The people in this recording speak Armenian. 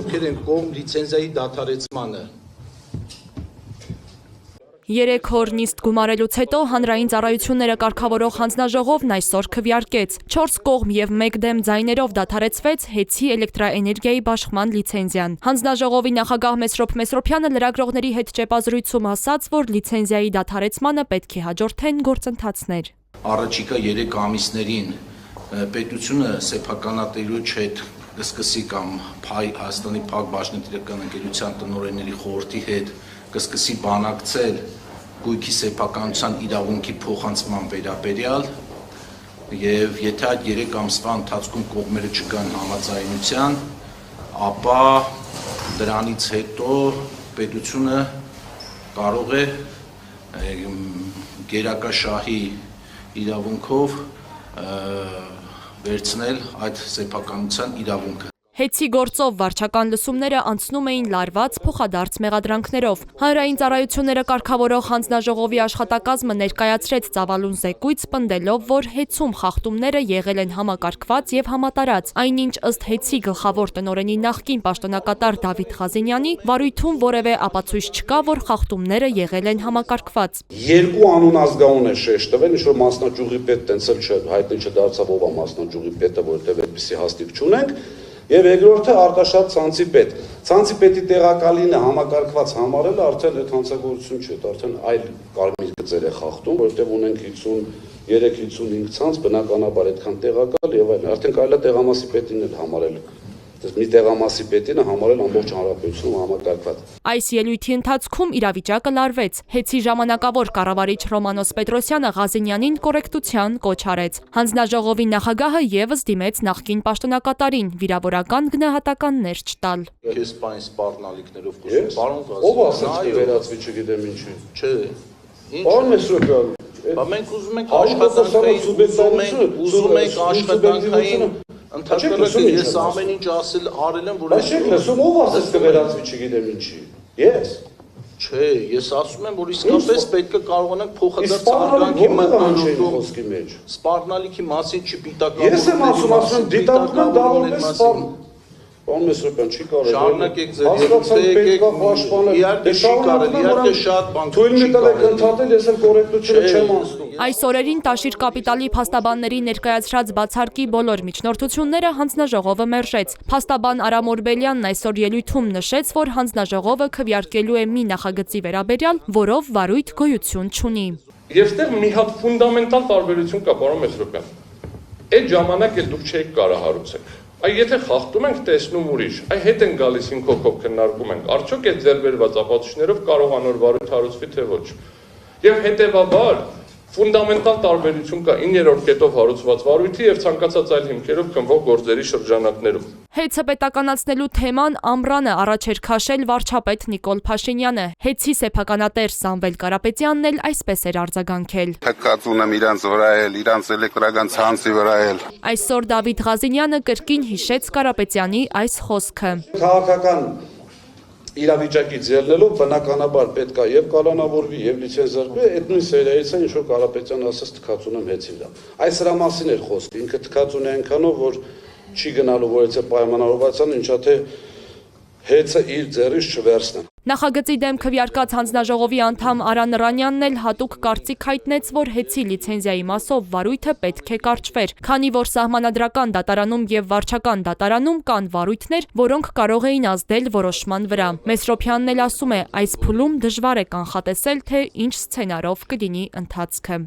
ովքեր են կողմ լիցենզիայի դադարեցմանը։ 3 օր նիստ գումարելուց հետո հանրային ծառայությունները կարգավորող հանձնաժողովն այսօր քվեարկեց։ 4 կողմ եւ 1 դեմ ձայներով դադարեցվեց ՀԵՑ-ի էլեկտրաէներգիայի բաշխման լիցենզիան։ Հանձնաժողովի նախագահ Մեսրոպ Մեսրոպյանը լրագրողների հետ ճեպազրույցում ասաց, որ լիցենզիայի դադարեցմանը պետք է հաջորդեն գործընթացներ։ Առաջիկա 3 ամիսներին պետությունը սեփականատիրոջ հետ կսկսի կամ Հայաստանի Փակ Բաժնետիրական ընկերության տնօրենների խորհրդի հետ կսկսի բանակցել գույքի սեփականության իրավունքի փոխանցման վերաբերյալ եւ եթե այդ 3 ամսվա ընթացքում կողմերը չգան համաձայնության, ապա դրանից հետո պետությունը կարող է գերակաշահի իրավունքով վերցնել այդ սեփականության իրավունքը։ ՀԵՑ-ի գործով վարչական լսումները անցնում էին լարված փոխադարձ մեղադրանքներով։ Հանրային ծառայությունները կարգավորող հանձնաժողովի աշխատակազմը ներկայացրեց ծավալուն զեկույց, պնդելով, որ ՀԵՑ-ում խախտումները եղել են համակարգված եւ համատարած, այնինչ ըստ ՀԵՑ-ի գլխավոր տնօրենի նախկին պաշտոնակատար Դավիթ Ղազենյանի վարույթում որևէ ապացույց չկա, որ խախտումները եղել են համակարգված։ 2 անուն ազգանուն է շեշտ տվել, ինչ որ մասնաճյուղի պետ տենց էլ հայտնի չդարձավ ով է մասնաճյուղի պետը, որովհետեւ այդպիսի հաստիկ չունենք։ Եվ երկրորդը Արտաշատ ցանցի պետ։ Ցանցի պետի տեղակալինը համակարգված համարելը արդեն այդ հանցագործություն չէ, արդեն այլ կարմիր գծեր է խախտում, որովհետև ունենք 53-55 ցանց, բնականաբար այդքան տեղակալ եւ այլն։ Արդեն կարելի է տեղամասի պետին էլ համարել։ Մի տեղամասի պետինը համարել ամբողջ հանրապետությունում համակարգված։ Այս ելույթի ընթացքում իրավիճակը լարվեց։ ՀԵՑ-ի ժամանակավոր կառավարիչ Ռոմանոս Պետրոսյանը Ղազենյանին կորեկտության կոչ արեց։ Հանձնաժողովի նախագահը եւս դիմեց նախկին պաշտոնակատարին վիրավորական գնահատականներ չտալ։ Քեզ պայն սպառնալիքներով խոսում, պարոն Ղազենյան։ Ով ասաց թե վերածվի չգիտեմ ինչի։ Չէ։ Պարոն Մեսրոպյան, Բա մենք ուզում ենք աշխատանքային, ուզում ենք աշխատանքային ընդհանրապես ես ամեն ինչ արել եմ, որ Բայց չեք լսում, ով ասաց կվերածվի չգիտեմ ինչի։ Ես։ Չէ, ես ասում եմ, որ իսկապես պետք է կարողանանք փոխադարձ արգանքի մտնոլորտում խոսքի մեջ։ Սպառնալիքի մասին չպիտակավորել։ Ես եմ ասում, դիտարկում եմ դա որպես սպառ։ Պարոն Մեսրոպյան, չի կարելի։ Շարունակեք ձեր եկեք, իհարկե չի կարելի, իհարկե շատ բան Թույլ մի տվեք ընդհատել, ես էլ կորեկտությունը չեմ անցնում։ Այս օրերին Տաշիր կապիտալի փաստաբանների ներկայացրած բացարկի բոլոր միջնորդությունները հանձնաժողովը մերժեց։ Փաստաբան Արամ Օրբելյանն այսօր ելույթում նշեց, որ հանձնաժողովը քվեարկելու է մի նախագծի վերաբերյալ, որով վարույթ գոյություն չունի։ Եվ ստեղ մի հատ ֆունդամենտալ տարբերություն կա, պարոն Մեսրոպյան։ Այդ ժամանակ էլ դուք չեք կարող հարուցել։ Այ եթե խախտում ենք տեսնում ուրիշ, այ հետ են գալիս ինքով քննարկում ենք, արդյոք այդ ձեր վերված ապացույցներով կարող անոր վարույթ հարուցվի թե ոչ։ Եվ հետևաբար ֆունդամենտալ տարբերություն կա 9-րդ կետով հարուցված վարույթի եւ ցանկացած այլ հիմքերով քննվող գործերի շրջանակներում։ ՀԵՑ-ը պետականացնելու թեման ամռանը առաջ էր քաշել վարչապետ Նիկոլ Փաշինյանը։ ՀԵՑ-ի սեփականատեր Սամվել Կարապետյանն էլ այսպես էր արձագանքել։ Թքած ունեմ իրանց վրա էլ, իրանց էլեկտրական ցանցի վրա էլ։ Այսօր Դավիթ Ղազենյանը կրկին հիշեց Կարապետյանի այս խոսքը։ Քաղաքական իրավիճակից ելնելով բնականաբար պետք է եւ կալանավորվի եւ լիցենզարկվի, այդ նույն սերիայից է ինչ որ Կարապետյանը ասաց թքած ունեմ ՀԵՑ-ի վրա։ Այս դրա մասին էր խոսքը, ինքը թքած ունի այնքանով, որ չի գնալու որևէ պայմանավորվածության, ինչա թե ՀԵՑ-ը իր ձեռից չվերցնի։ Նախագծի դեմ քվեարկած հանձնաժողովի անդամ Արա Նռանյանն էլ հատուկ կարծիք հայտնեց, որ ՀԵՑ-ի լիցենզիայի մասով վարույթը պետք է կարճվեր, քանի որ սահմանադրական դատարանում եւ վարչական դատարանում կան վարույթներ, որոնք կարող էին ազդել որոշման վրա։ Մեսրոպյանն էլ ասում է, այս փուլում դժվար է կանխատեսել, թե ինչ սցենարով կլինի ընթացքը։